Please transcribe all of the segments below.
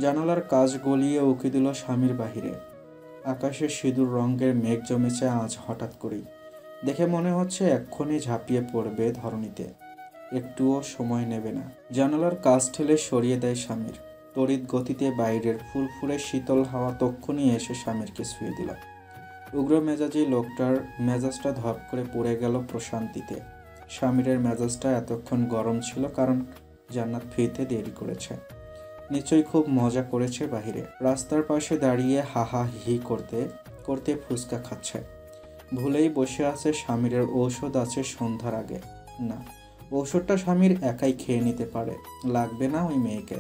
জানালার কাঁচ গলিয়ে উকি দিল স্বামীর বাহিরে। আকাশে সিঁদুর রঙের মেঘ জমেছে আজ হঠাৎ করেই। দেখে মনে হচ্ছে এক্ষুনি ঝাঁপিয়ে পড়বে ধরণীতে, একটুও সময় নেবে না। জানালার কাঁচ ঠেলে সরিয়ে দেয় স্বামীর। তড়িৎ গতিতে বাইরের ফুরফুরে শীতল হাওয়া তক্ষুনি এসে স্বামীরকে ছুঁয়ে দিল। উগ্র মেজাজি লোকটার মেজাজটা ধপ করে পড়ে গেল প্রশান্তিতে। স্বামীরের মেজাজটা এতক্ষণ গরম ছিল কারণ জান্নাত ফিরতে দেরি করেছে। নিশ্চয়ই খুব মজা করেছে বাহিরে। রাস্তার পাশে দাঁড়িয়ে হাহা হি করতে করতে ফুচকা খাচ্ছে। ভুলেই বসে আছে স্বামীরের ঔষধ আছে সন্ধ্যার আগে। না, ঔষধটা স্বামীর একাই খেয়ে নিতে পারে, লাগবে না ওই মেয়েকে।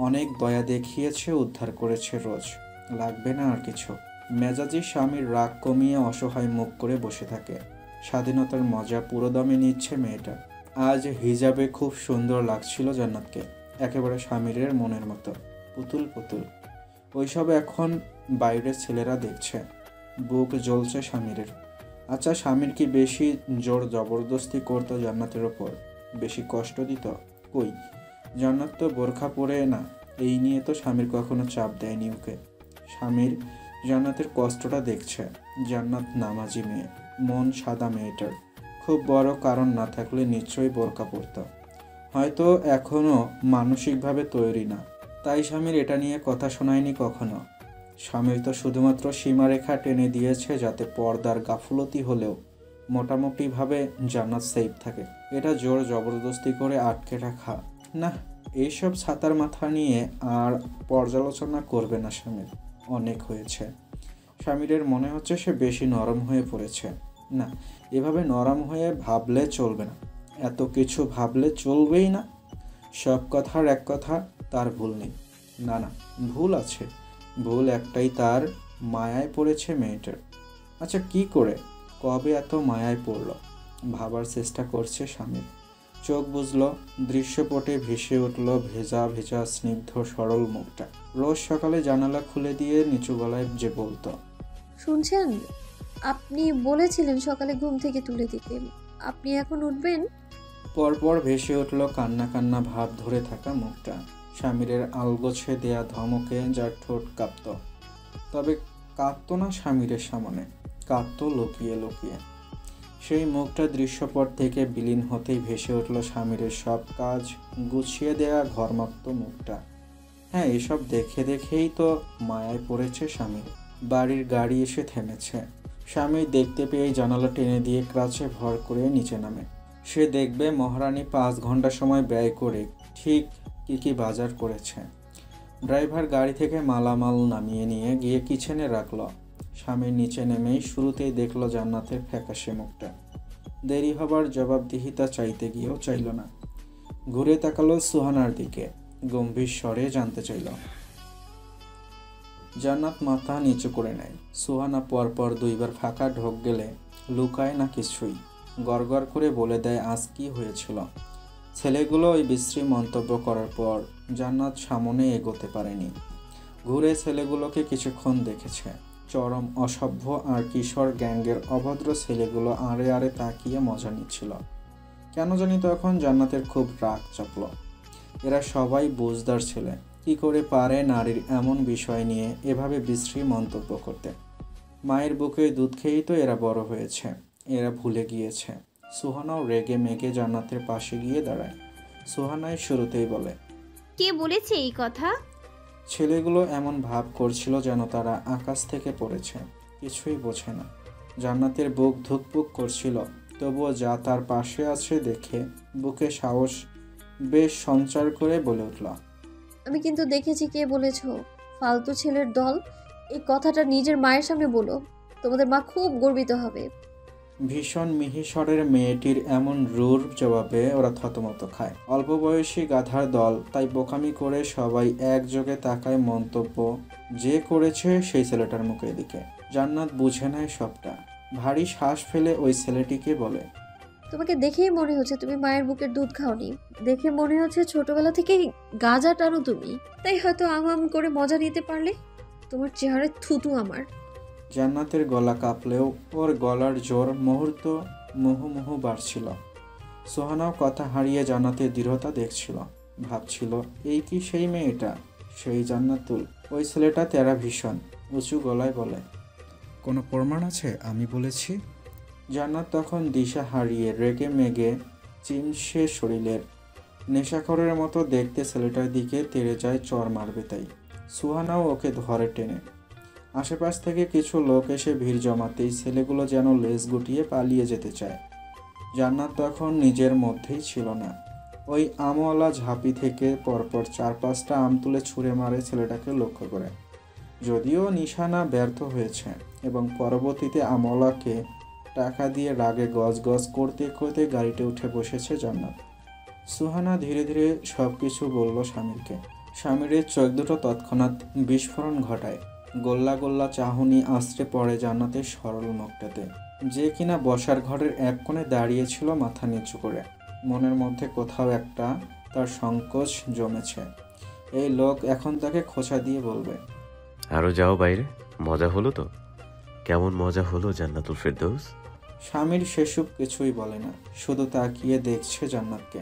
অনেক দয়া দেখিয়েছে, উদ্ধার করেছে রোজ, লাগবে না আর কিছু। মেজাজি স্বামীর রাগ কমিয়ে অসহায় মুখ করে বসে থাকে। স্বাধীনতার মজা পুরোদমে নিচ্ছে মেয়েটা। আজ হিজাবে খুব সুন্দর লাগছিল জান্নাতকে, একেবারে স্বামীরের মনের মতো, পুতুল পুতুল। ওইসব এখন বাইরের ছেলেরা দেখছে। বুক জ্বলছে স্বামীরের। আচ্ছা, স্বামীর কি বেশি জোর জবরদস্তি করতো জান্নাতের ওপর? বেশি কষ্ট দিত? কই, জান্নাত তো বোরখা পরে না, এই নিয়ে তো স্বামীর কখনো চাপ দেয়নি ওকে। স্বামীর জান্নাতের কষ্টটা দেখছে। জান্নাত নামাজি মেয়ে, মন সাদা মেয়েটার। খুব বড় কারণ না থাকলে নিশ্চয়ই বোরকা পরত। হয়তো এখনও মানসিকভাবে তৈরি না, তাই স্বামীর এটা নিয়ে কথা শোনায়নি কখনো। স্বামীর তো শুধুমাত্র সীমারেখা টেনে দিয়েছে যাতে পর্দার গাফুলতি হলেও মোটামুটিভাবে জান্নাত সেফ থাকে। এটা জোর জবরদস্তি করে আটকে রাখা না। এইসব ছাতার মাথা নিয়ে আর পর্যালোচনা করবে না স্বামীর, অনেক হয়েছে। স্বামীরের মনে হচ্ছে সে বেশি নরম হয়ে পড়েছে। না, এভাবে নরম হয়ে ভাবলে চলবে না, এত কিছু ভাবলে চলবেই না। সব কথার এক কথা, তার ভুল নেই। না না, ভুল আছে। ভুল একটাই, তার মায়ায় পড়েছে মেয়েটার। আচ্ছা, কি করে, কবে এত মায়ায় পড়ল? ভাবার চেষ্টা করছে স্বামীর। চোখ বুঝল, দৃশ্যপটে ভেসে উঠল ভেজা ভেজা স্নিগ্ধ সরল মুখটা। রোজ সকালে জানালা খুলে দিয়ে নিচু গলায় যে বলতো, শুনছেন, আপনি বলেছিলেন সকালে ঘুম থেকে তুলে দিতে, আপনি এখন উঠবেন? পরপর ভেসে উঠল কান্না কান্না ভাব ধরে থাকা মুখটা। স্বামীরের আলগোছে দেয়া ধমকে যার ঠোঁট কাঁপত। তবে কাঁদত না স্বামীরের সামনে, কাঁদত লুকিয়ে লুকিয়ে। সেই মুখটা দৃশ্যপট থেকে বিলীন হতেই ভেসে উঠল স্বামীরের সব কাজ গুছিয়ে দেয়া ঘরমাক্ত মুখটা। হ্যাঁ, এসব দেখে দেখেই তো মায়ায় পড়েছে স্বামী। বাড়ির গাড়ি এসে থেমেছে। স্বামী দেখতে পেয়ে জানালা টেনে দিয়ে ক্রাচে ভর করে নিচে নামে। সে দেখবে মহারানী 5 ঘন্টা সময় ব্যয় করে ঠিক কী কী বাজার করেছে। ড্রাইভার গাড়ি থেকে মালামাল নামিয়ে নিয়ে গিয়ে কিচেনে রাখল। স্বামীর নিচে নেমেই শুরুতেই দেখল জান্নাতের ফ্যাকাশে মুখটা। দেরি হবার জবাবদিহিতা চাইতে গিয়েও চাইল না। ঘুরে তাকালো সুহানার দিকে, গম্ভীর স্বরে জানতে চাইল। জান্নাত মাথা নিচু করে নেয়। সুহানা পরপর 2বার ফাঁকা ঢোক গেলে লুকায় না কিছুই, গড়গড় করে বলে দেয় আজ কি হয়েছিল। ছেলেগুলো ওই বিশ্রী মন্তব্য করার পর জান্নাত সামনে এগোতে পারেনি। ঘুরে ছেলেগুলোকে কিছুক্ষণ দেখেছে। চরম অসভ্য আর কিশোর গ্যাংয়ের অভদ্র ছেলেগুলো আড়ে আড়ে তাকিয়ে মজা নিচ্ছিল। কেন জানি তখন জান্নাতের খুব রাগ চাপল। এরা সবাই বুঝদার ছেলে, কি করে পারে নারীর এমন বিষয় নিয়ে এভাবে বিশ্রী মন্তব্য করতে? মায়ের বুকে দুধ খেয়েই তো এরা বড় হয়েছে। এরা ভুলে গিয়েছে। সুহানাও রেগে মেগে জান্নাতের পাশে গিয়ে দাঁড়ায়। সুহানাই শুরুতেই বলে, কে বলেছে এই কথা? ছেলেগুলো এমন ভাব করছিল যেন তারা আকাশ থেকে পড়েছে, কিছুই বোঝে না। জান্নাতের বুক ধুকপুক করছিল, তবুও যা তার পাশে আছে দেখে বুকে সাহস বেশ সঞ্চার করে বলে উঠল, আমি কিন্তু দেখেছি কে বলেছ, ফালতু ছেলের দল। এই কথাটা নিজের মায়ের সামনে বলো, তোমাদের মা খুব গর্বিত হবে। ভীষণ মিহিস্বরের মেয়েটির এমন রূঢ় জবাবে ওরা থতমত খায়। অল্প বয়সী গাধার দল, তাই বোকামি করে সবাই একযোগে তাকায় মন্তব্য যে করেছে সেই ছেলেটার মুখের দিকে। জান্নাত বুঝে নেয় সবটা। ভারী শ্বাস ফেলে ওই ছেলেটিকে বলে, তোমাকে দেখেই মনে হচ্ছে তুমি মায়ের বুকের দুধ খাওনি। দেখে মনে হচ্ছে ছোটবেলা থেকে গাঁজা টানো তুমি, তাই হয়তো আম করে মজা নিতে পারলে। তোমার চেহারায় থুতু আমার। জান্নাতের গলা কাঁপলেও ওর গলার জোর মুহূর্ত মুহু বাড়ছিল। সোহানাও কথা হারিয়ে জান্নাতের দৃঢ়তা দেখছিল। ভাবছিল, এই কি সেই মেয়েটা, সেই জান্নাতুল। ওই ছেলেটা তেরা ভীষণ, উঁচু গলায় বলে। কোনো প্রমাণ আছে আমি বলেছি? জান্নাত তখন দিশা হারিয়ে রেগে মেগে চিমসে শরীরের নেশাখরের মতো দেখতে ছেলেটার দিকে তেড়ে যায় চর মারবে তাই। সুহানাও ওকে ধরে টেনে। আশেপাশ থেকে কিছু লোক এসে ভিড় জমাতেই ছেলেগুলো যেন লেজ গুটিয়ে পালিয়ে যেতে চায়। জান্নাত তখন নিজের মধ্যেই ছিল না। ওই আমওয়ালা ঝাঁপি থেকে পরপর 4-5টা আম তুলে ছুঁড়ে মারে ছেলেটাকে লক্ষ্য করে। যদিও নিশানা ব্যর্থ হয়েছে এবং পরবর্তীতে আমওয়ালাকে টাকা দিয়ে রাগে গজ গজ করতে করতে গাড়িতে উঠে বসেছে জান্নাত। সুহানা ধীরে ধীরে সব কিছু বলল স্বামীরকে। স্বামীরের চোখ দুটো তৎক্ষণাৎ বিস্ফোরণ ঘটায়। গোল্লা গোল্লা চাহনি আশ্রে পড়ে জান্নাতের সরল মুখটাতে, যে কিনা বসার ঘরের এক কোণে দাঁড়িয়েছিল মাথা নিচু করে। মনের মধ্যে কোথাও একটা তার সংকোচ জমেছে। এই লোক এখন তাকে খোঁচা দিয়ে বলবে, আরো যাও বাইরে, মজা হলো তো? কেমন মজা হলো জান্নাতুল ফেরদৌস? স্বামীর সেসব কিছুই বলে না, শুধু তাকিয়ে দেখছে জান্নাতকে।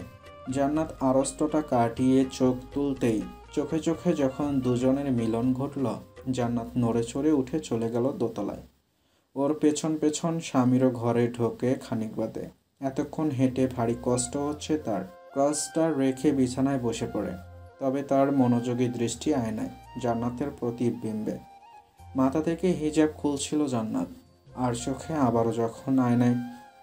জান্নাত আড়ষ্টটা কাটিয়ে চোখ তুলতেই চোখে চোখে যখন দুজনের মিলন ঘটল, জান্নাত নড়ে চড়ে উঠে চলে গেল দোতলায়। ওর পেছন পেছন স্বামীরও ঘরে ঢোকে খানিক বাদে। এতক্ষণ হেঁটে ভারী কষ্ট হচ্ছে তার। ক্রসটা রেখে বিছানায় বসে পড়ে। তবে তার মনোযোগী দৃষ্টি আয়নায় জান্নাতের প্রতিবিম্বে। মাথা থেকে হিজাব খুলছিল জান্নাত, আর চোখে আবারও যখন আয়নায়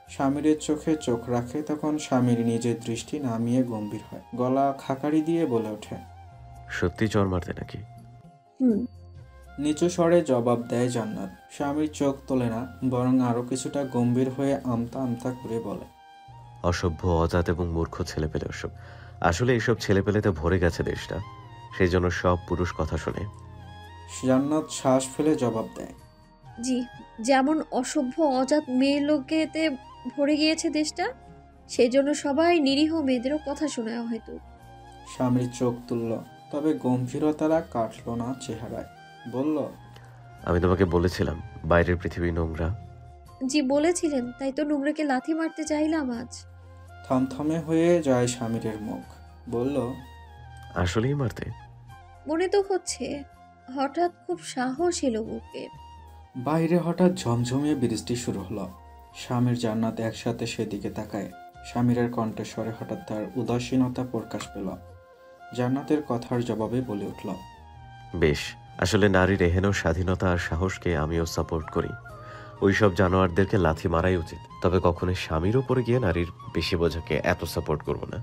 স্বামীরের চোখে চোখ রাখে তখন স্বামীর নিজের দৃষ্টি নামিয়ে গম্ভীর হয়। গলা খাকারি দিয়ে বলে ওঠে, সত্যি চর মারতে নাকি? হুম। নিচু স্বরে জবাব দেয় জান্নাত। স্বামীর চোখ তোলে না, বরং আরও কিছুটা গম্ভীর হয়ে আমতা আমতা করে বলে, অসভ্য, অজাত এবং মূর্খ ছেলেপেলে ওসব। আসলে এইসব ছেলেপেলেতে ভরে গেছে দেশটা, সেই জন্য সব পুরুষ কথা শোনে। জান্নাত শ্বাস ফেলে জবাব দেয়, জি, যেমন অসভ্য অজাত মেয়ে লোকেতে ভরে গিয়েছে দেশটা, সেই জন্য সবাই নিরীহ মেয়েদেরও কথা শোনায় হয়তো। স্বামীর চোখ তুলল, তবে গম্ভীরতারা কাটল না চেহারায়। বলল, আমি তোমাকে বলেছিলাম বাইরের পৃথিবী নোংরা। জি বলেছিলেন, তাই তো নোংরাকে লাথি মারতে চাইলাম আজ। থমথমে হয়ে যায় স্বামীরের মুখ। বলল, আসলেই মারতে? মনে তো হচ্ছে, হঠাৎ খুব সাহস এলো বুকে। বাইরে হঠাৎ ঝমঝমিয়ে বৃষ্টি শুরু হলো। স্বামীর জান্নাত একসাথে সেদিকে তাকায়। স্বামীরের কণ্ঠস্বরে হঠাৎ তার উদাসীনতা প্রকাশ পেল। জান্নাতের কথার জবাবে বলে উঠল, বেশ, আসলে নারীর এহেন স্বাধীনতা আর সাহসকে আমিও সাপোর্ট করি। ওইসব জানোয়ারদেরকে লাথি মারাই উচিত, তবে কখনো স্বামীর উপরে গিয়ে নারীর বেশি বোঝাকে এত সাপোর্ট করব না।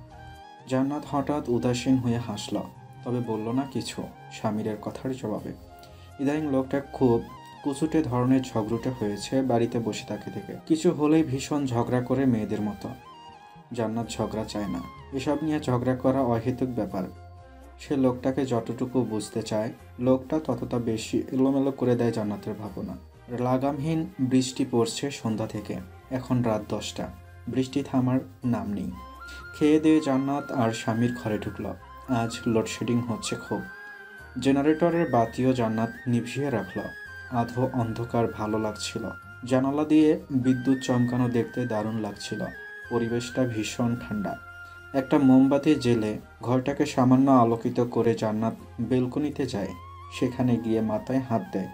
জান্নাত হঠাৎ উদাসীন হয়ে হাসল, তবে বলল না কিছু স্বামীরের কথার জবাবে। ইদানিং লোকটা খুব কুচুটে ধরনের ঝগড়ুটে হয়েছে। বাড়িতে বসে থাকে থেকে কিছু হলেই ভীষণ ঝগড়া করে মেয়েদের মতো। জান্নাত ঝগড়া চায় না, এসব নিয়ে ঝগড়া করা অহেতুক ব্যাপার। সে লোকটাকে যতটুকু বুঝতে চায়, লোকটা ততটা বেশি এলোমেলো করে দেয় জান্নাতের ভাবনা। লাগামহীন বৃষ্টি পড়ছে সন্ধ্যা থেকে। এখন রাত 10টা, বৃষ্টি থামার নাম নেই। খেয়ে দিয়ে জান্নাত আর স্বামীর ঘরে ঢুকল। আজ লোডশেডিং হচ্ছে খুব। জেনারেটরের বাতিও জান্নাত নিভিয়ে রাখল। আধো অন্ধকার ভালো লাগছিল। জানালা দিয়ে বিদ্যুৎ চমকানো দেখতে দারুণ লাগছিল। পরিবেশটা ভীষণ ঠান্ডা। একটা মোমবাতি জেলে ঘরটাকে সামান্য আলোকিত করে জান্নাত বেলকনিতে যায়। সেখানে গিয়ে মাথায় হাত দেয়।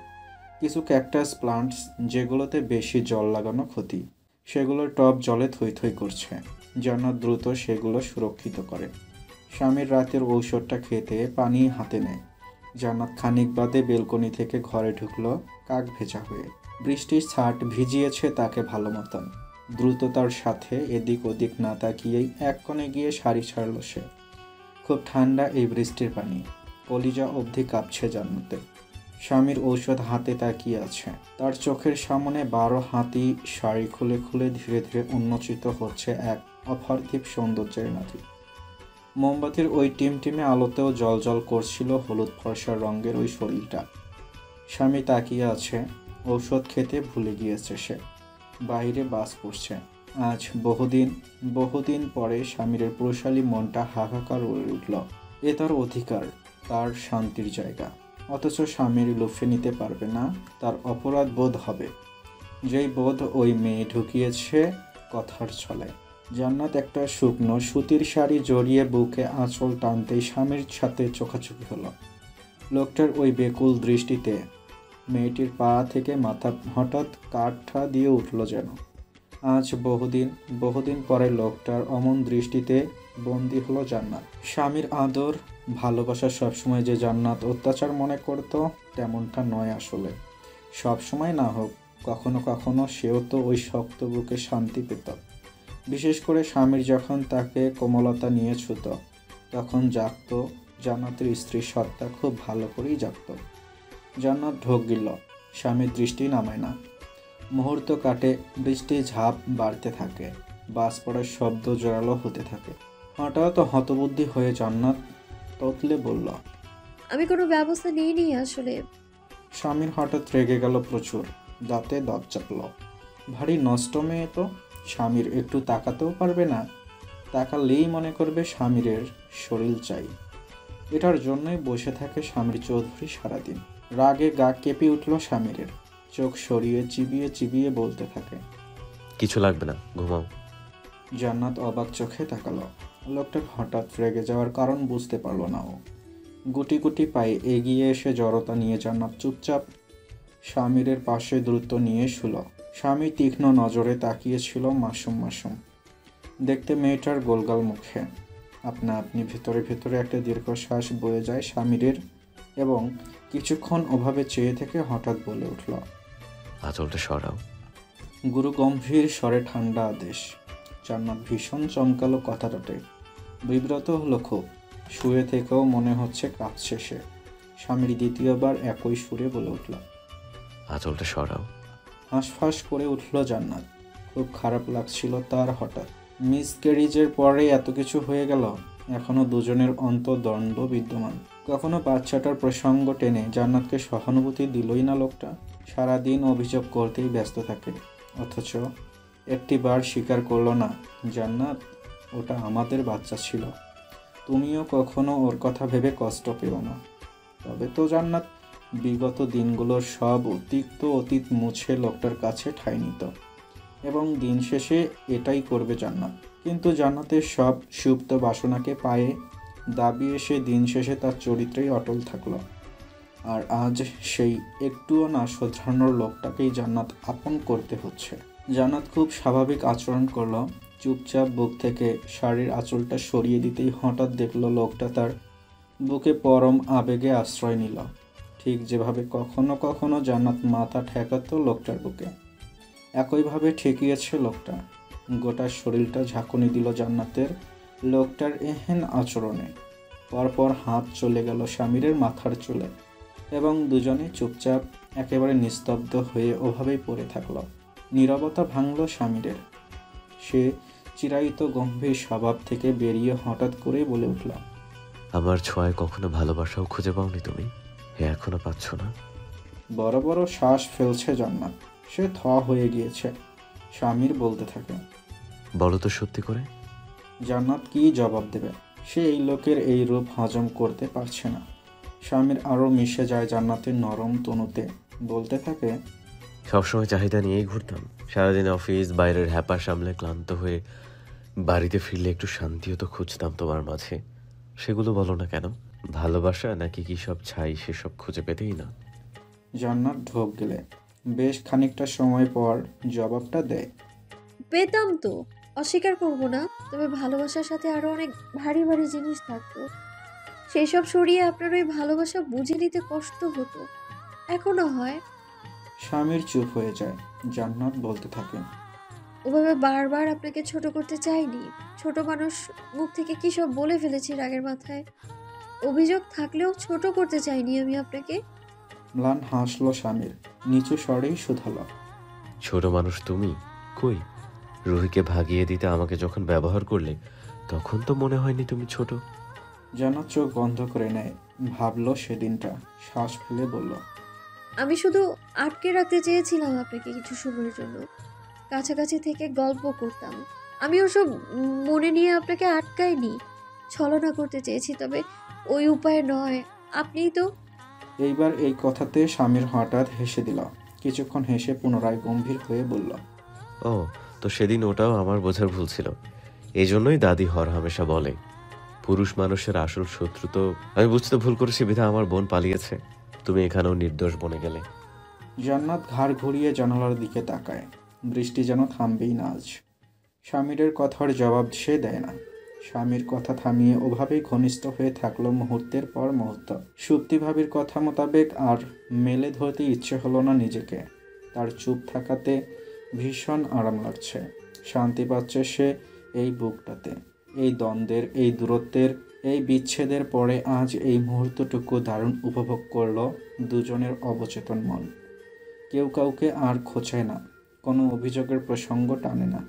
কিছু ক্যাকটাস প্লান্টস যেগুলোতে বেশি জল লাগানো ক্ষতি, সেগুলোর টব জলে থই থই করছে। জান্নাত দ্রুত সেগুলো সুরক্ষিত করে। স্বামীর রাতের ঔষধটা খেতে পানি হাতে নেয়। জান্নাত খানিক বাদে বেলকনি থেকে ঘরে ঢুকলো কাক ভেজা হয়ে। বৃষ্টির ছাট ভিজিয়েছে তাকে ভালো মতন। দ্রুততার সাথে এদিক ওদিক না তাকিয়েই এক কোণে গিয়ে শাড়ি ছাড়ল সে। খুব ঠান্ডা এই বৃষ্টির পানি, কলিজা অবধি কাঁপছে জান্নাতে। স্বামীর ঔষধ হাতে তাকিয়ে আছে। তার চোখের সামনে 12 হাতি শাড়ি খুলে খুলে ধীরে ধীরে উন্মোচিত হচ্ছে এক অপার্থিব সৌন্দর্যের নারী। মোমবাতির ওই টিমটিমে আলোতেও জলজল করছিল হলুদ ফর্সা রঙের ওই শরীরটা। স্বামী তাকিয়ে আছে। ঔষধ খেতে ভুলে গিয়েছে সে। বাইরে বাস পড়ছে। আজ বহুদিন পরে স্বামীর পুরুষালী মনটা হাহাকার হয়ে উঠল। এ তার অধিকার, তার শান্তির জায়গা। অথচ স্বামীর লুফে নিতে পারবে না, তার অপরাধ বোধ হবে। যেই বোধ ওই মেয়ে ঢুকিয়েছে কথার ছলে। জান্নাত একটা শুকনো সুতির শাড়ি জড়িয়ে বুকে আঁচল টানতেই স্বামীর সাথে চোখাচোখি হলো। লোকটার ওই বেকুল দৃষ্টিতে মেয়েটির পা থেকে মাথা হঠাৎ কাঠা দিয়ে উঠল যেন। আজ বহুদিন পরে লোকটার অমন দৃষ্টিতে বন্দী হলো জান্নাত। স্বামীর আদর ভালোবাসা সবসময় যে জান্নাত অত্যাচার মনে করত তেমনটা নয় আসলে। সবসময় না হোক, কখনো কখনো সেও তো ওই শক্ত বুকে শান্তি পেত। বিশেষ করে স্বামীর যখন তাকে কোমলতা নিয়ে ছুত, তখন জাগত জান্নাতের স্ত্রীর সত্তা খুব ভালো করেই জাগত। জান্নাত ঢোক গিল, স্বামীর দৃষ্টি নামায় না। মুহূর্ত কাটে, বৃষ্টির ঝাঁপ বাড়তে থাকে, বাস পড়ার শব্দ জোরালো হতে থাকে। হঠাৎ হতবুদ্ধি হয়ে জান্নাত তোতলে বলল, আমি কোনো ব্যবস্থা নিইনি আসলে। স্বামীর হঠাৎ রেগে গেল প্রচুর, দাঁতে দাঁত চাপল। ভারী নষ্ট মেয়ে তো, স্বামীর একটু তাকাতেও পারবে না। তাকালেই মনে করবে স্বামীরের শরীর চাই। এটার জন্যই বসে থাকে স্বামীর চৌধুরী সারাদিন। রাগে গা কেঁপে উঠল স্বামীরের, চোখ সরিয়ে চিবিয়ে চিবিয়ে বলতে থাকে, কিছু লাগবে না, ঘুমাও। জান্নাত অবাক চোখে তাকালো। লোকটার হঠাৎ রেগে যাওয়ার কারণ বুঝতে পারল না ও। গুটি গুটি পায়ে এগিয়ে এসে জড়তা নিয়ে জান্নাত চুপচাপ স্বামীরের পাশে দ্রুত নিয়ে শুল। স্বামী তীক্ষ্ণ নজরে তাকিয়েছিল মাসুম মাসুম দেখতে মেয়েটার গোলগাল মুখে। আপনা আপনি ভেতরে ভেতরে একটা দীর্ঘশ্বাস বয়ে যায় স্বামীরের, এবং কিছুক্ষণ ওভাবে চেয়ে থেকে হঠাৎ বলে উঠল, আঁচলটা সরাও। গুরু গম্ভীর স্বরে ঠান্ডা আদেশ। জান্নাত ভীষণ চমকালো কথাটাতে, বিব্রত হলো খুব। শুয়ে থেকেও মনে হচ্ছে কাঁদছে সে। স্বামীর দ্বিতীয়বার একই সুরে বলে উঠল, আঁচলটা সরাও। হাঁসফাঁস করে উঠল জান্নাত। খুব খারাপ লাগছিল তার হঠাৎ। মিসক্যারেজের পরে এত কিছু হয়ে গেল, এখনো দুজনের অন্তর্দ্বন্দ্ব বিদ্যমান। কখনো বাচ্চাটার প্রসঙ্গ টেনে জান্নাতকে সহানুভূতি দিলই না লোকটা। সারাদিন অভিযোগ করতেই ব্যস্ত থাকে, অথচ একটিবার স্বীকার করলো না, জান্নাত ওটা আমাদের বাচ্চা ছিল, তুমিও কখনো ওর কথা ভেবে কষ্ট পেও না। তবে তো জান্নাত বিগত দিনগুলোর সব অতিক্ত অতীত মুছে লোকটার কাছে ঠাঁই নিত, এবং দিন শেষে এটাই করবে জান্নাত। কিন্তু জান্নাতের সব সুপ্ত বাসনাকে পায়ে দাবিয়ে সে দিন শেষে তার চরিত্রেই অটল থাকলো। আর আজ সেই একটুও না শোধরানোর লোকটাকেই জান্নাত আপন করতে হচ্ছে। জান্নাত খুব স্বাভাবিক আচরণ করলো, চুপচাপ বুক থেকে শাড়ির আঁচলটা সরিয়ে দিতেই হঠাৎ দেখলো লোকটা তার বুকে পরম আবেগে আশ্রয় নিল, ঠিক যেভাবে কখনো কখনো জান্নাত মাথা ঠেকাতো লোকটার বুকে, একইভাবে ঠেকিয়েছে লোকটা। গোটা শরীরটা ঝাঁকুনি দিল জান্নাতের লোকটার এহেন আচরণে। পরপর হাত চলে গেল স্বামীরের মাথার চুলে, এবং দুজনে চুপচাপ একেবারে নিস্তব্ধ হয়ে ওভাবেই পড়ে থাকলো। নীরবতা ভাঙল স্বামীরের। সে চিরায়িত গম্ভীর স্বভাব থেকে বেরিয়ে হঠাৎ করে বলে উঠল, আমার ছোঁয়ায় কখনো ভালোবাসাও খুঁজে পাওনি তুমি? এখনো পাচ্ছ না? বড় বড় শ্বাস ফেলছে জান্নাত। সে থ হয়ে গিয়েছে। স্বামীর বলতে থাকে, বলো তো সত্যি করে। জান্নাত কি জবাব দেবে? সে এই লোকের এই রূপ হজম করতে পারছে না। স্বামীর আরও মিশে যায় জান্নাতের নরম তনুতে, বলতে থাকে, সবসময় চাহিদা নিয়েই ঘুরতাম। সারাদিন অফিস বাইরের হ্যাপা সামলে ক্লান্ত হয়ে বাড়িতে ফিরলে একটু শান্তিও তো খুঁজতাম তোমার মাঝে। সেগুলো বলো না কেন? ভালোবাসা নাকি কি সব ছাই, সেসব খুঁজে পেতেই না? জান্নাত ঢোক গেলে বেশ খানিকটা সময় পর জবাবটা দেয়, পেতাম তো, অস্বীকার করব না, তবে ভালোবাসার সাথে আরো অনেক ভারী ভারী জিনিস থাকতো, সেই সব সরিয়ে আপনার ওই ভালোবাসা বুঝে নিতে কষ্ট হতো, এখনো হয়। স্বামীর চুপ হয়ে যায়। জান্নাত বলতে থাকে, ওভাবে বারবার আপনাকে ছোট করতে চাইনি। ছোট মানুষ, মুখ থেকে কি সব বলে ফেলেছি রাগের মাথায়। অভিযোগ থাকলেও ছোট করতে চাইনি আমি আপনাকে। ম্লান হাসল স্বামীর, নিচু স্বরেই শুধালো, ছোট মানুষ তুমি? কই, রুহিকে ভাগিয়ে দিতে আমাকে যখন ব্যবহার করলে তখন তো মনে হয়নি তুমি ছোট। জান্নাত চোখ বন্ধ করে নেয়। ভাবলো সেদিনটা, শ্বাস ফেলে বলল, আমি শুধু আটকে রাখতে চেয়েছিলাম আপনাকে কিছু সময়ের জন্য, কাছাকাছি থেকে গল্প করতাম। আমি ওসব মনে নিয়ে আপনাকে আটকাইনি, ছলনা করতে চেয়েছি, তবে ওই উপায় নয়। আপনিই তো। এইবার এই কথাতে স্বামীর হঠাৎ হেসে দিল। কিছুক্ষণ হেসে পুনরায় গম্ভীর হয়ে বলল, ও, তো সেদিন ওটাও আমার বোঝার ভুল ছিল। এই জন্যই দাদি হরহামেশা বলে পুরুষ মানুষের আসল শত্রু তো আমি বুঝতে ভুল করেছি বিধা আমার বোন পালিয়েছে। তুমি এখানেও নির্দোষ বনে গেলে। জান্নাত ঘাড় ঘুরিয়ে জানালার দিকে তাকায়। বৃষ্টি যেন থামবেই না আজ। স্বামীরের কথার জবাব সে দেয় না। স্বামীর কথা থামিয়ে ওভাবেই ঘনিষ্ঠ হয়ে থাকলো মুহূর্তের পর মুহূর্ত। সুপ্তি ভাবির কথা মোতাবেক আর মেলে ধরতে ইচ্ছে হলো না নিজেকে। তার চুপ থাকাতে ভীষণ আরাম লাগছে। শান্তি পাচ্ছে সে এই বুকটাতে। এই দ্বন্দ্বের, এই দূরত্বের, এই বিচ্ছেদের পরে আজ এই মুহূর্তটুকু দারুণ উপভোগ করলো দুজনের অবচেতন মন। কেউ কাউকে আর খোঁচায় না, কোনো অভিযোগের প্রসঙ্গ টানে না।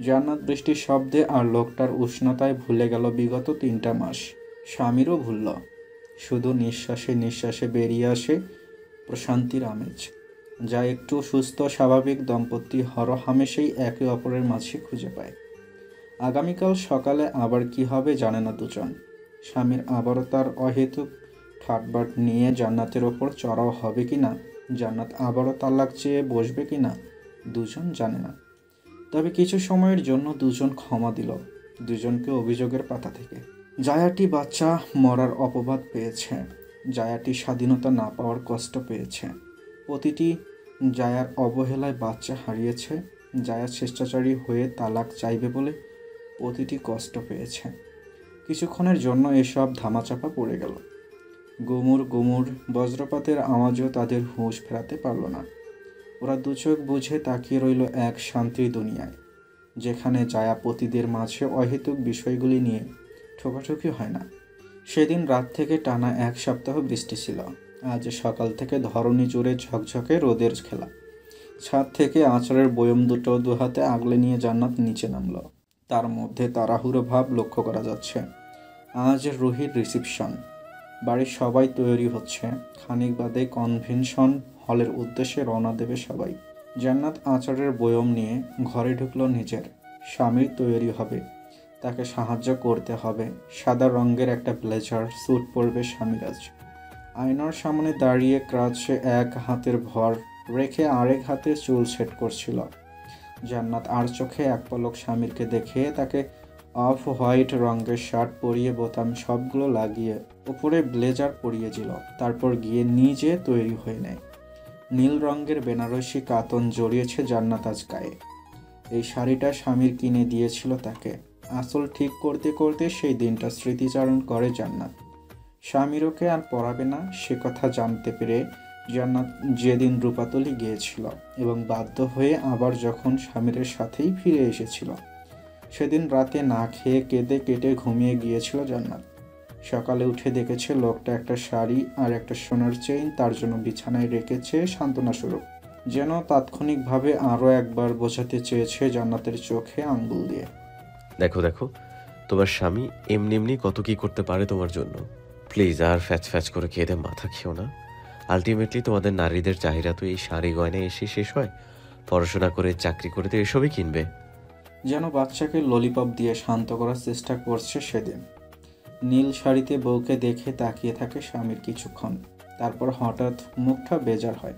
জান্নাত বৃষ্টির শব্দে আর লোকটার উষ্ণতায় ভুলে গেল বিগত 3টা মাস। স্বামীরও ভুলল। শুধু নিঃশ্বাসে নিঃশ্বাসে বেরিয়ে আসে প্রশান্তির আমেজ, যা একটু সুস্থ স্বাভাবিক দম্পতি হরহামেশাই একে অপরের মাঝে খুঁজে পায়। আগামীকাল সকালে আবার কি হবে জানে না দুজন। স্বামীর আবারও তার অহেতুক ঠাটবাট নিয়ে জান্নাতের ওপর চড়াও হবে কি না, জান্নাত আবারও তালাক চেয়ে বসবে কি না, দুজন জানে না। তবে কিছু সময়ের জন্য দুজন ক্ষমা দিল দুজনকে অভিযোগের পাতা থেকে। জায়াটি বাচ্চা মরার অপবাদ পেয়েছে। জায়াটি স্বাধীনতা না পাওয়ার কষ্ট পেয়েছে। প্রতিটি জায়ার অবহেলায় বাচ্চা হারিয়েছে। জায়া চেষ্টাচারী হয়ে তালাক চাইবে বলে প্রতিটি কষ্ট পেয়েছে। কিছুক্ষণের জন্য এসব ধামাচাপা পড়ে গেল। গুমুর গুমুর বজ্রপাতের আওয়াজও তাদের হুঁশ ফেরাতে পারল না। ওরা দুচোখ বুঝে তাকিয়ে রইল এক শান্তির দুনিয়ায়, যেখানে জায়াপতিদের মাঝে অহেতুক বিষয়গুলি নিয়ে ঠোকাঠুকি হয় না। সেদিন রাত থেকে টানা 1 সপ্তাহ বৃষ্টি ছিল। আজ সকাল থেকে ধরণী জুড়ে ঝকঝকে রোদের খেলা। ছাদ থেকে আঁচড়ের বয়ম দুটো দুহাতে আগলে নিয়ে জান্নাত নিচে নামল। তার মধ্যে তাড়াহুড়ো ভাব লক্ষ্য করা যাচ্ছে। আজ রুহির রিসিপশন। বাড়ির সবাই তৈরি হচ্ছে। খানিক বাদে কনভেনশন হলের উদ্দেশ্যে রওনা দেবে সবাই। জান্নাত আচারের বয়ম নিয়ে ঘরে ঢুকলো নিজের। স্বামীর তৈরি হবে, তাকে সাহায্য করতে হবে। সাদা রঙের একটা ব্লেজার স্যুট পরবে স্বামীর আজ। আয়নার সামনে দাঁড়িয়ে ক্রাচে এক হাতের ভর রেখে আরেক হাতে চুল সেট করছিল। জান্নাত আর চোখে এক পলক স্বামীরকে দেখে তাকে অফ হোয়াইট রঙের শার্ট পরিয়ে বোতাম সবগুলো লাগিয়ে উপরে ব্লেজার পরিয়ে দিল। তারপর গিয়ে নিজে তৈরি হয়ে নেয়। নীল রঙের বেনারসি কাতন জড়িয়েছে জান্নাত আজ গায়ে। এই শাড়িটা স্বামীর কিনে দিয়েছিল তাকে। আসল ঠিক করতে করতে সেই দিনটা স্মৃতিচারণ করে জান্নাত। স্বামীরকে আর পরাবে না সে কথা জানতে পেরে জান্নাত যেদিন রূপাতলি গিয়েছিল এবং বাধ্য হয়ে আবার যখন স্বামীরের সাথেই ফিরে এসেছিল, সেদিন রাতে না খেয়ে কেঁদে কেটে ঘুমিয়ে গিয়েছিল জান্নাত। সকালে উঠে দেখেছে লোকটা একটা শাড়ি আর একটা সোনার চেইন তার জন্য বিছানায় রেখেছে সান্ত্বনা স্বরূপ। যেন তাৎক্ষণিকভাবে আরও একবার বোঝাতে চেয়েছে জান্নাতের চোখে আঙ্গুল দিয়ে। দেখো দেখো, তোমার স্বামী এমনি এমনি কত কি করতে পারে তোমার জন্য। প্লিজ আর ফ্যাচ ফ্যাচ করে খেয়ে মাথা খেও না। আলটিমেটলি তোমাদের নারীদের চাহিদা তো এই শাড়ি গয়না এসে শেষ হয়। পড়াশোনা করে চাকরি করে তো এসবই কিনবে। যেন বাচ্চাকে ললিপপ দিয়ে শান্ত করার চেষ্টা করছে সেদিন। নীল শাড়িতে বউকে দেখে তাকিয়ে থাকে স্বামীর কিছুক্ষণ। তারপর হঠাৎ মুখটা বেজার হয়।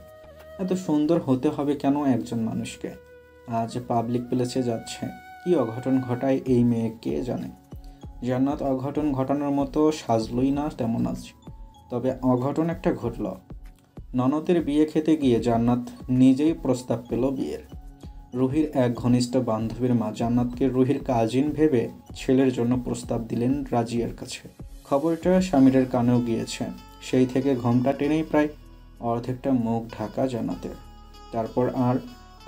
এত সুন্দর হতে হবে কেন একজন মানুষকে? আজ পাবলিক প্লেসে যাচ্ছে, কি অঘটন ঘটায় এই মেয়ে কে জানে। জান্নাত অঘটন ঘটানোর মতো সাজলই না তেমন আজ। তবে অঘটন একটা ঘটল। ননদের বিয়ে খেতে গিয়ে জান্নাত নিজেই প্রস্তাব পেল বিয়ের। রুহির এক ঘনিষ্ঠ বান্ধবীর মা জান্নাতকে রুহির কাজিন ভেবে ছেলের জন্য প্রস্তাব দিলেন রাজিয়ার কাছে। খবরটা স্বামীরের কানেও গিয়েছে। সেই থেকে ঘোমটা টেনেই প্রায় অর্ধেকটা মুখ ঢাকা জান্নাতের। তারপর আর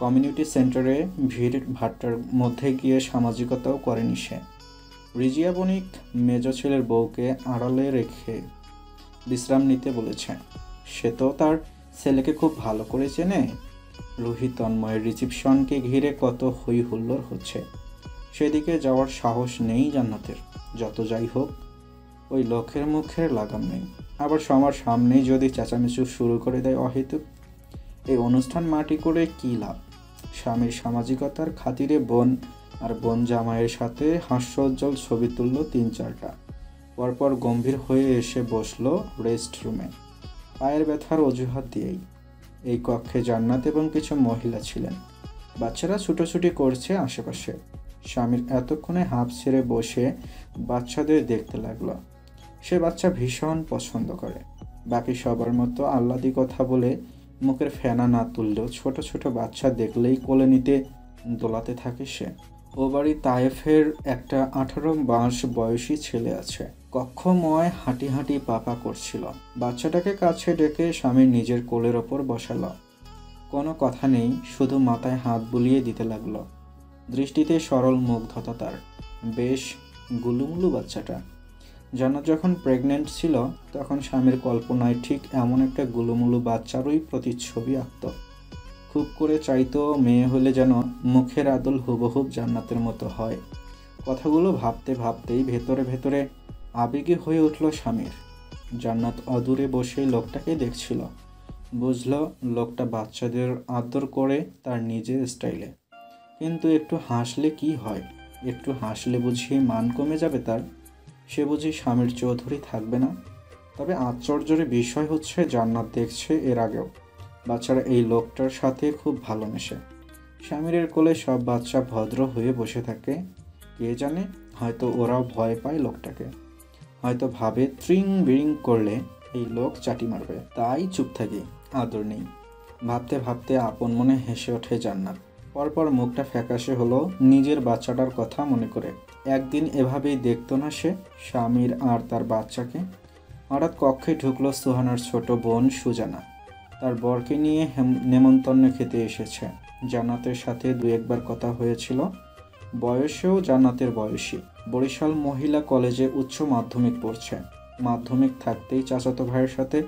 কমিউনিটি সেন্টারে ভিড় ভাট্টার মধ্যে গিয়ে সামাজিকতাও করেনি সে। রিজিয়া বণিক মেজ ছেলের বউকে আড়ালে রেখে বিশ্রাম নিতে বলেছে। সে তো তার ছেলেকে খুব ভালো করে চেনে। রুহি তন্ময়ের রিসিপশনকে ঘিরে কত হই হুল্লোড় হচ্ছে। সেদিকে যাওয়ার সাহস নেই জান্নাতের। যত যাই হোক, ওই লোকের মুখের লাগাম নেই। আবার সবার সামনেই যদি চেঁচামেচি শুরু করে দেয় অহেতুক, এই অনুষ্ঠান মাটি করে কী লাভ? স্বামীর সামাজিকতার খাতিরে বোন আর বোন জামাইয়ের সাথে হাস্যোজ্জ্বল ছবি তুলল 3-4টা। পরপর গম্ভীর হয়ে এসে বসল রেস্ট রুমে, পায়ের ব্যথার অজুহাত দিয়েই। এই কক্ষে জান্নাত এবং কিছু মহিলা ছিলেন। বাচ্চারা ছুটোছুটি করছে আশেপাশে। স্বামীর এতক্ষণে হাঁপ ছেড়ে বসে বাচ্চাদের দেখতে লাগলো। সে বাচ্চা ভীষণ পছন্দ করে। বাকি সবার মতো আহ্লাদি কথা বলে মুখের ফেনা না তুললেও ছোট ছোট বাচ্চা দেখলেই কোলে নিতে দোলাতে থাকে সে। ও বাড়ি তায়েফের একটা 18 মাস বয়সী ছেলে আছে। কক্ষময় হাঁটি হাঁটি পাপা করছিল। বাচ্চাটাকে কাছে ডেকে স্বামীর নিজের কোলের ওপর বসালো। কোনো কথা নেই, শুধু মাথায় হাত বুলিয়ে দিতে লাগলো। দৃষ্টিতে সরল মুগ্ধতা তার। বেশ গুলুমুলু বাচ্চাটা। জান্নাত যখন প্রেগনেন্ট ছিল তখন স্বামীর কল্পনায় ঠিক এমন একটা গুলুমুলু বাচ্চারই প্রতিচ্ছবি আঁকত। খুব করে চাইতো মেয়ে হলে যেন মুখের আদল হুবহুব জান্নাতের মতো হয়। কথাগুলো ভাবতে ভাবতেই ভেতরে ভেতরে আবেগী হয়ে উঠল স্বামীর। জান্নাত অদূরে বসেই লোকটাকে দেখছিল। বুঝল লোকটা বাচ্চাদের আদর করে তার নিজের স্টাইলে। কিন্তু একটু হাসলে কি হয়? একটু হাসলে বুঝি মান কমে যাবে তার? সে বুঝি স্বামীর চৌধুরী থাকবে না? তবে আশ্চর্যের বিষয় হচ্ছে জান্নাত দেখছে এর আগেও বাচ্চারা এই লোকটার সাথে খুব ভালো মেশে। স্বামীর কোলে সব বাচ্চা ভদ্র হয়ে বসে থাকে। কে জানে, হয়তো ওরাও ভয় পায় লোকটাকে। হয়তো ভাবে ত্রিং বিরিং করলে এই লোক চাটি মারবে, তাই চুপ থাকে, আদর নেই। ভাবতে ভাবতে আপন মনে হেসে ওঠে জান্নাত। পরপর মুখটা ফ্যাকাশে হলো নিজের বাচ্চাটার কথা মনে করে। একদিন এভাবেই দেখতো না সে স্বামীর আর তার বাচ্চাকে। হঠাৎ কক্ষে ঢুকলো সুহানার ছোট বোন সুজানা। তার বরকে নিয়ে নেমন্তন্ন খেতে এসেছে। জান্নাতের সাথে দু একবার কথা হয়েছিল। বয়সেও জান্নাতের বয়সী। বরিশাল মহিলা কলেজে উচ্চ মাধ্যমিক পড়ছে। মাধ্যমিক থাকতেই চাচাতো ভাইয়ের সাথে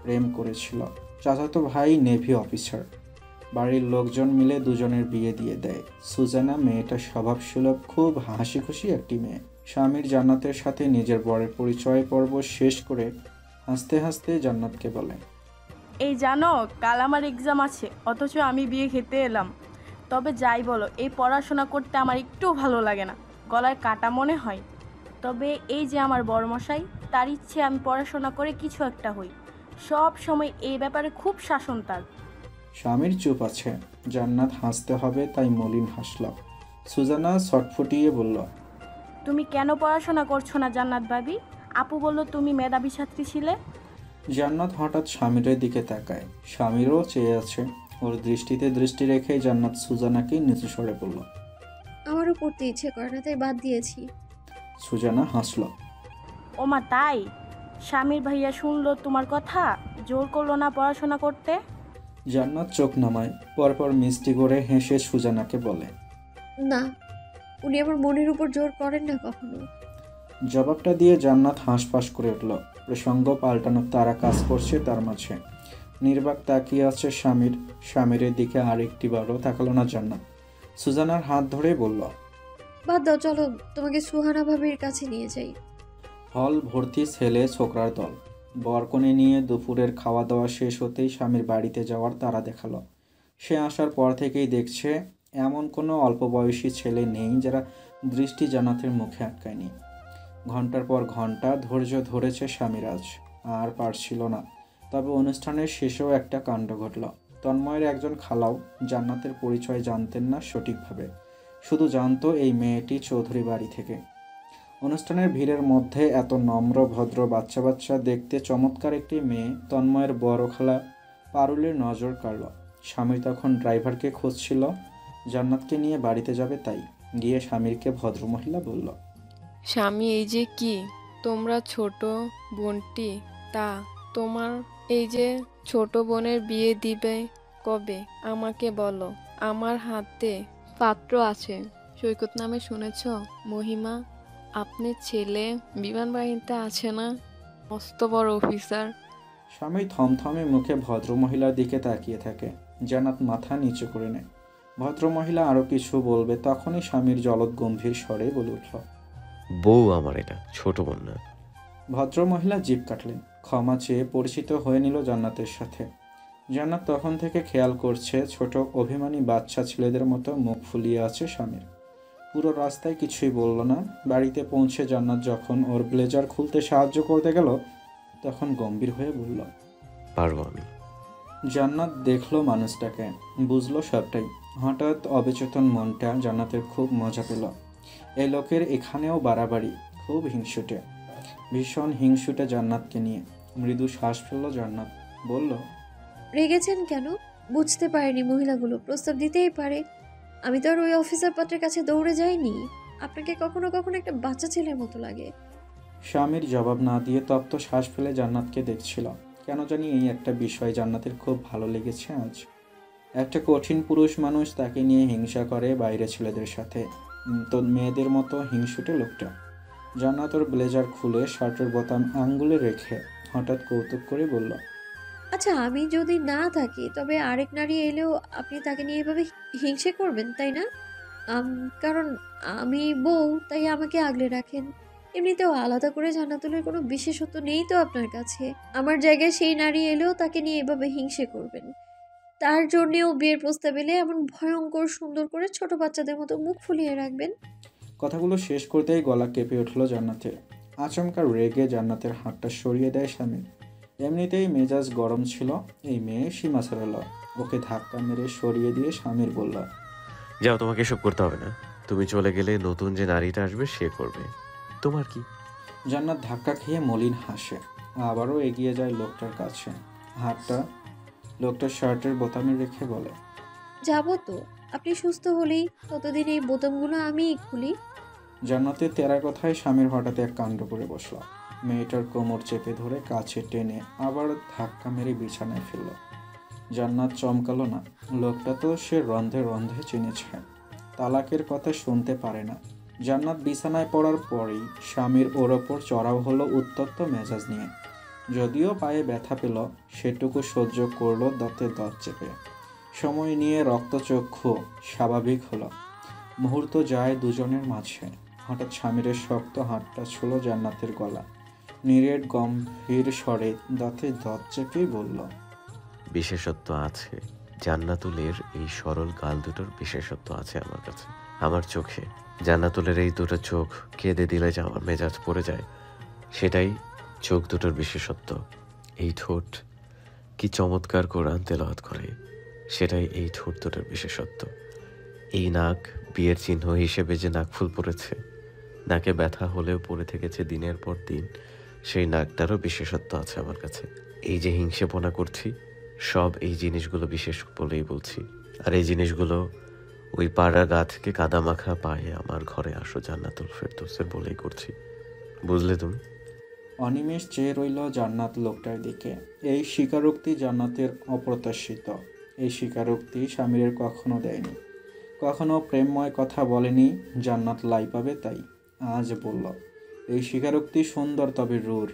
প্রেম করেছিল। চাচাতো ভাই নেভি অফিসার। বাড়ির লোকজন মিলে দুজনের বিয়ে দিয়ে দেয়। সুজানা মেয়েটা স্বভাবসুলভ, খুব হাসি খুশি একটি মেয়ে। স্বামীর জান্নাতের সাথে নিজের বরের পরিচয় পর্ব শেষ করে হাসতে হাসতে জান্নাতকে বলে, এই জানো, কাল আমার এক্সাম আছে, অথচ আমি বিয়ে খেতে এলাম। তবে যাই বলো, এই পড়াশোনা করতে আমার একটু ভালো লাগে না, গলায় কাটা মনে হয়। তবে এই যে আমার বড়মশাই, তার ইচ্ছে আমি পড়াশোনা করে কিছু একটা হই। সব সময় এই ব্যাপারে খুব শাসন তার। স্বামীর চুপ আছে। জান্নাত হাসতে হবে তাই মলিন হাসল। সুজানা ছটফটিয়ে বলল, তুমি কেন পড়াশোনা করছো না জান্নাত ভাবি? আপু বলল তুমি মেধাবী ছাত্রী ছিলে। জান্নাত হঠাৎ স্বামীরের দিকে তাকায়। স্বামীরও চেয়ে আছে। ওর দৃষ্টিতে দৃষ্টি রেখে জান্নাত সুজানাকে নিচু স্বরে বলল, আমারও পড়তে ইচ্ছে করে না, তাই বাদ দিয়েছি। সুজানা হাসল। ওমা তাই? স্বামীর ভাইয়া শুনলো তোমার কথা, জোর করলো না পড়াশোনা করতে? জান্নাত চোখ নামায়। পরপর মিষ্টি করে হেসে সুজানাকে বলে, না, উনি আমার মনের উপর জোর করেন না কখনো। জবাবটা দিয়ে জান্নাত হাঁসফাঁস করে উঠল। প্রসঙ্গ পাল্টানোর তারা কাজ করছে তার মাঝে। নির্বাক তাকিয়ে আছে স্বামীর দিকে আরেকটি বারও তাকালো না জান্নাত। সুজানার হাত ধরে বলল, বাদ দাও, চলো তোমাকে সুহানা ভাবির কাছে নিয়ে যাই। হল ভর্তি ছেলে ছোকরার দল। বরকনে নিয়ে দুপুরের খাওয়া দাওয়া শেষ হতেই স্বামীর বাড়িতে যাওয়ার তারা দেখালো। সে আসার পর থেকেই দেখছে এমন কোনো অল্প বয়সী ছেলে নেই যারা দৃষ্টি জান্নাতের মুখে আটকায়নি। ঘন্টার পর ঘন্টা ধৈর্য ধরেছে স্বামীর আজ আর পারছিল না। তবে অনুষ্ঠানের শেষেও একটা কাণ্ড ঘটল। তন্ময়ের একজন খালাও জান্নাতের পরিচয় জানতেন না সঠিকভাবে, শুধু জানতো এই মেয়েটি চৌধুরী বাড়ি থেকে। অনুষ্ঠানের ভিড়ের মধ্যে এত নম্র ভদ্র বাচ্চা বাচ্চা দেখতে চমৎকার একটি মেয়ে তন্ময়ের বড় খালা পারুলের নজর কাড়ল। স্বামী তখন ড্রাইভারকে খুঁজছিল, জান্নাতকে নিয়ে বাড়িতে যাবে তাই। গিয়ে স্বামীরকে ভদ্রমহিলা বলল, স্বামী, এই যে কি তোমরা ছোট বোনটি, তা তোমার এই যে ছোট বোনের বিয়ে দিবে কবে আমাকে বলো। আমার হাতে পাত্র আছে, সৈকত নামে শুনেছ মহিমা? আপনার ছেলে বিমান বাহিনীতে আছে না, মস্ত বড় অফিসার। স্বামী থমথমে মুখে ভদ্রমহিলার দিকে তাকিয়ে থাকে। জান্নাত মাথা নিচু করে নেয়। ভদ্রমহিলা আরও কিছু বলবে তখনই স্বামীর জলদ গম্ভীর স্বরে বলে উঠল, বউ আমার, এটা ছোট বোন না। ভদ্রমহিলা জিভ কাটলেন। ক্ষমা চেয়ে পরিচিত হয়ে নিল জান্নাতের সাথে। জান্নাত তখন থেকে খেয়াল করছে ছোট অভিমানী বাচ্চা ছেলেদের মতো মুখ ফুলিয়ে আছে স্বামীর। পুরো রাস্তায় কিছুই বলল না। বাড়িতে পৌঁছে জান্নাত যখন ওর ব্লেজার খুলতে সাহায্য করতে গেল তখন গম্ভীর হয়ে বলল, পারবো আমি। জান্নাত দেখলো মানুষটাকে, বুঝলো সবটাই। হঠাৎ অবচেতন মনটা জান্নাতের খুব মজা পেল। এই লোকের এখানেও বাড়াবাড়ি, খুব হিংসুটে, ভীষণ হিংসুটে জান্নাতকে নিয়ে। মৃদু শ্বাস ফেলল জান্নাত, বলল, রেগেছেন কেন? বুঝতে পারেনি মহিলাগুলো প্রস্তাব দিতেই পারে। আমি তো আর ওই অফিসার পাত্রের কাছে দৌড়ে যাইনি। আপনাকে কখনো কখনো একটা বাচ্চা ছেলের মতো লাগে। স্বামীর জবাব না দিয়ে তপ্ত শ্বাস ফেলে জান্নাতকে দেখছিল। কেন জানি এই একটা বিষয় জান্নাতের খুব ভালো লেগেছে আজ। একটা কঠিন পুরুষ মানুষ তাকে নিয়ে হিংসা করে বাইরে ছেলেদের সাথে, তো মেয়েদের মতো হিংসুটে লোকটা। জান্নাত ওর ব্লেজার খুলে শার্টের বোতাম আঙ্গুলে রেখে হঠাৎ কৌতুক করে বলল, আচ্ছা, আমি যদি না থাকি তবে আরেক নারী এলেও আপনি তাকে নিয়ে এভাবে হিংসে করবেন, তাই না? কারণ আমি বউ, তাই আমাকে আগলে রাখেন। এমনিতেও আলাদা করে জান্নাতুলের কোনো বিশেষত্ব নেই তো আপনার কাছে। আমার জায়গায় সেই নারী এলেও তাকে নিয়ে এভাবে হিংসে করবেন। তার জন্যেও বিয়ের প্রস্তাব এলে এমন ভয়ঙ্কর সুন্দর করে ছোট বাচ্চাদের মতো মুখ ফুলিয়ে রাখবেন। কথাগুলো শেষ করতেই গলা কেঁপে উঠল জান্নাতের। আচমকা রেগে জান্নাতের হাতটা সরিয়ে দেয় স্বামী। এমনিতেই মেজাজ গরম ছিল, এই মেয়ে সীমা ছাড়াল। ওকে ধাক্কা মেরে সরিয়ে দিয়ে স্বামীর বলল, যাও, তোমাকে এসব করতে হবে না। তুমি চলে গেলে নতুন যে নারীটা আসবে সে করবে, তোমার কি? জান্নাত ধাক্কা খেয়ে মলিন হাসে, আবারও এগিয়ে যায় লোকটার কাছে। হাতটা লোকটার শার্টের বোতামে রেখে বলে, যাব তো, আপনি সুস্থ হলেই ততদিন এই বোতামগুলো আমিই খুলি। জান্নাতের তেরা কথায় স্বামীর হঠাৎ এক কাণ্ড করে বসল। মেয়েটার কোমর চেপে ধরে কাছে টেনে আবার ধাক্কা মেরে বিছানায় ফেলল। জান্নাত চমকালো না, লোকটা তো সে রন্ধে রন্ধে চিনেছে। তালাকের কথা শুনতে পারে না। জান্নাত বিছানায় পড়ার পরেই স্বামীর ওর ওপর চড়াও হলো উত্তপ্ত মেজাজ নিয়ে। যদিও পায়ে ব্যথা পেল, সেটুকু সহ্য করলো দাঁতে দাঁত চেপে। সময় নিয়ে রক্তচক্ষু স্বাভাবিক হলো। মুহূর্ত যায় দুজনের মাঝে। হঠাৎ স্বামীর শক্ত হাতটা ছিল জান্নাতের গলা। নিরেট গম্ভীর স্বরে দাঁতে দাঁত চেপে বলল, বিশেষত্ব আছে। জান্নাতুলের এই সরল গাল দুটোর বিশেষত্ব আছে আমার কাছে, আমার চোখে। জান্নাতুলের এই দুটো চোখ কেঁদে দিলে যে আমার মেজাজ পড়ে যায়, সেটাই চোখ দুটোর বিশেষত্ব। এই ঠোঁট কি চমৎকার কোরআন তেলাওয়াত করে, সেটাই এই ঠোঁট দুটোর বিশেষত্ব। এই নাক বিয়ের চিহ্ন হিসেবে যে নাকফুল পড়েছে, নাকে ব্যথা হলেও পড়ে থেকেছে দিনের পর দিন, সেই নাকটারও বিশেষত্ব আছে আমার কাছে। এই যে হিংসেপনা করছি, সব এই জিনিসগুলো বিশেষ বলেই বলছি। আর এই জিনিসগুলো ওই পাড়া গা থেকে কাদা মাখা পায়ে আমার ঘরে আসো জান্নাতুল ফেরদৌসের বলেই করছি, বুঝলে তুমি? অনিমেষ চেয়ে রইল জান্নাত লোকটার দিকে। এই স্বীকারোক্তি জান্নাতের অপ্রত্যাশিত। এই স্বীকারোক্তি স্বামীর কখনো দেয়নি, কখনো প্রেমময় কথা বলেনি। জান্নাত লাই পাবে তাই আজ বলল। এই স্বীকারোক্তি সুন্দর তবে রূঢ়।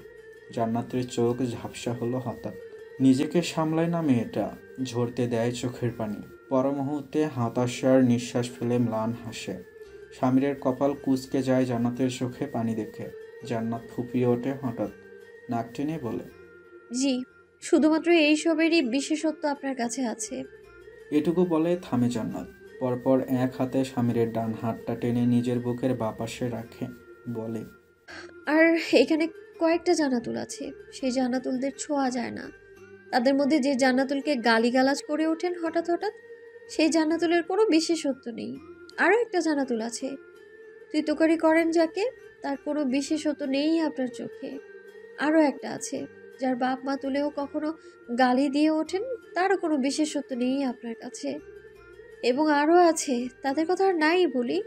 জান্নাতের চোখ ঝাপসা হলো হঠাৎ। নিজেকে সামলায় না মেয়েটা, ঝরতে দেয় চোখের পানি। পর মুহূর্তে হতাশার নিঃশ্বাস ফেলে ম্লান হাসে। স্বামীর কপাল কুঁচকে যায় জান্নাতের চোখে পানি দেখে। জান্নাত ফুপিয়ে ওঠে হঠাৎ, নাক টেনে বলে, জি, শুধুমাত্র এইসবেরই বিশেষত্ব আপনার কাছে আছে। এটুকু বলে থামে জান্নাত। পরপর এক হাতে স্বামীর ডান হাতটা টেনে নিজের বুকের বাপাশে রাখে, বলে, আর এখানে কয়েকটা জান্নাতুল আছে, সেই জান্নাতুলদের ছোঁয়া যায় না। তাদের মধ্যে যে জান্নাতুলকে গালিগালাজ করে ওঠেন হঠাৎ হঠাৎ, সেই জান্নাতুলের কোনো বিশেষত্ব নেই। আরও একটা জান্নাতুল আছে, তুই করেন যাকে, তার কোনো বিশেষত্ব নেই আপনার চোখে। আরও একটা আছে, যার বাপ মা তুলেও কখনো গালি দিয়ে ওঠেন, তারও কোনো বিশেষত্ব নেই আপনার কাছে। এবং আরও আছে, তাদের কথা আর নাই বলি।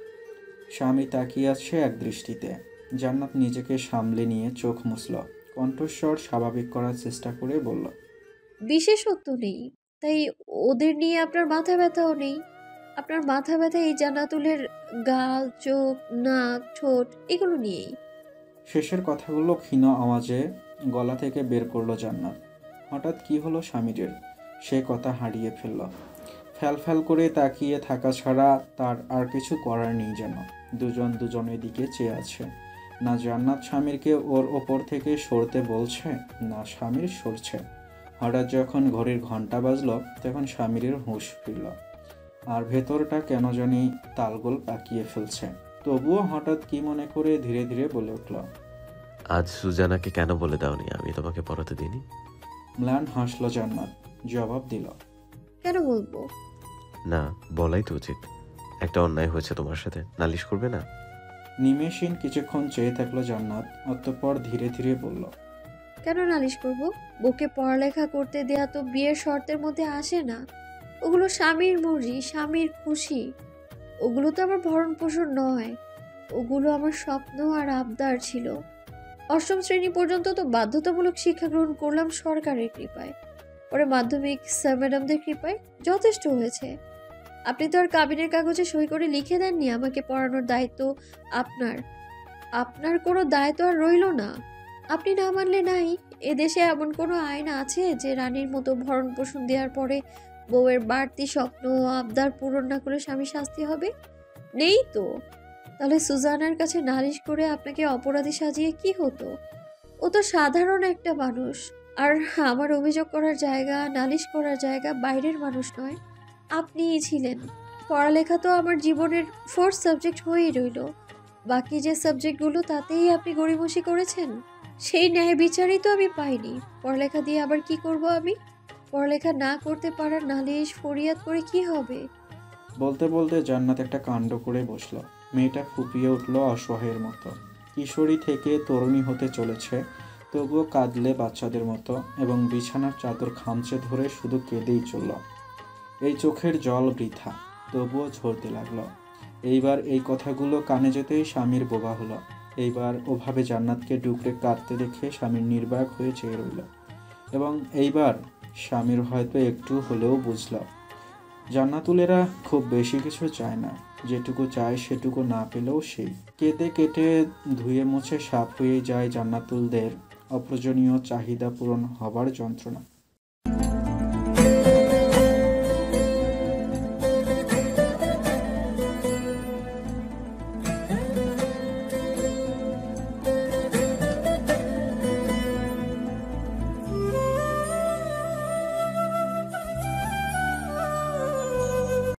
স্বামী তাকিয়ে আছে এক দৃষ্টিতে। জান্নাত নিজেকে সামলে নিয়ে চোখ মুছল, কণ্ঠস্বর স্বাভাবিক করার চেষ্টা করে বলল, বিশেষত্ব নেই, তাই ওদের নিয়ে আপনার মাথা ব্যথাও নেই। আপনার মাথা ব্যথা এই জান্নাতুলের গাল, চোখ, নাক, ঠোঁট এগুলো নিয়েই। শেষের কথাগুলো ক্ষীণ আওয়াজে গলা থেকে বের করলো জান্নাত। হঠাৎ কি হলো স্বামীর, সে কথা হারিয়ে ফেলল। ফ্যাল করে তাকিয়ে থাকা ছাড়া তার আর কিছু করার নেই যেন। দুজন দুজনের দিকে চেয়ে আছে। না জান্নাত স্বামীরকে ওর ওপর থেকে সরতে বলছে, না স্বামীর সরছে। হঠাৎ যখন ঘড়ির ঘন্টা বাজলো, তখন স্বামীর হুঁশ ফিরল। আর ভেতরটা কেন জানি তালগোল পাকিয়ে ফেলছে। তবুও হঠাৎ কি মনে করে ধীরে ধীরে বলে উঠল, আজ সুজানাকে কেন বলে দাওনি আমি তোমাকে পড়াতে দিইনি? ম্লান হাসল জান্নাত, জবাব দিল, কেন বলবো? না, বলাই তো উচিত। একটা অন্যায় হয়েছে তোমার সাথে, নালিশ করবে না? নিমেষহীন কিছুক্ষণ চেয়ে থাকলো জান্নাত, অতঃপর ধীরে ধীরে বলল, কেন নালিশ করব? বউকে পড়ালেখা করতে দেয়া তো বিয়ের শর্তের মধ্যে আসে না। ওগুলো স্বামীর মর্জি, স্বামীর খুশি। ওগুলো তো আমার ভরণ পোষণ নয়, ওগুলো আমার স্বপ্ন আর আবদার ছিল। অষ্টম শ্রেণী পর্যন্ত তো বাধ্যতামূলক শিক্ষা গ্রহণ করলাম সরকারের কৃপায়, পরে মাধ্যমিক স্যার ম্যাডামদের কৃপায় যথেষ্ট হয়েছে। আপনি তো আর কাবিনের কাগজে সই করে লিখে দেননি আমাকে পড়ানোর দায়িত্ব আপনার। আপনার কোনো দায়িত্ব আর রইল না। আপনি না মানলে নাই। এদেশে এমন কোনো আইন আছে যে রানীর মতো ভরণ পোষণ দেওয়ার পরে বউয়ের বাড়তি স্বপ্ন ও আবদার পূরণ না করলে স্বামী শাস্তি হবে? নেই তো। তাহলে সুজানার কাছে নালিশ করে আপনাকে অপরাধী সাজিয়ে কি হতো? ও তো সাধারণ একটা মানুষ। আর আমার অভিযোগ করার জায়গা, নালিশ করার জায়গা বাইরের মানুষ নয়, আপনিই ছিলেন। পড়ালেখা তো আমার জীবনের ফোর্থ সাবজেক্ট হয়েই রইল। বাকি যে সাবজেক্টগুলো তাতেই আপনি গড়িমসি করেছেন, সেই ন্যায় বিচারই তো আমি পাইনি। পড়ালেখা দিয়ে আবার কি করব আমি? পড়ালেখা না করতে পারার নালিশ ফরিয়াদ করে কি হবে? বলতে বলতে জান্নাত একটা কাণ্ড করে বসল। মেয়েটা ফুপিয়ে উঠল অসহায়ের মতো। কিশোরী থেকে তরুণী হতে চলেছে, তবুও কাঁদলে বাচ্চাদের মতো, এবং বিছানার চাদর খামচে ধরে শুধু কেঁদেই চলল। এই চোখের জল বৃথা, তবুও ঝরতে লাগলো। এইবার এই কথাগুলো কানে যেতেই স্বামীর বোবা হলো। এইবার ওভাবে জান্নাতকে ডুকরে কাঁদতে দেখে স্বামীর নির্বাক হয়ে চেয়ে রইল, এবং এইবার স্বামীর হয়তো একটু হলেও বুঝল জান্নাতুলেরা খুব বেশি কিছু চায় না, যেটুকু চায় সেটুকু না পেলেও সেই কেটে কেটে ধুয়ে মুছে সাফ হয়ে যায় জান্নাতুলদের অপ্রয়োজনীয় চাহিদা পূরণ হবার যন্ত্রণা।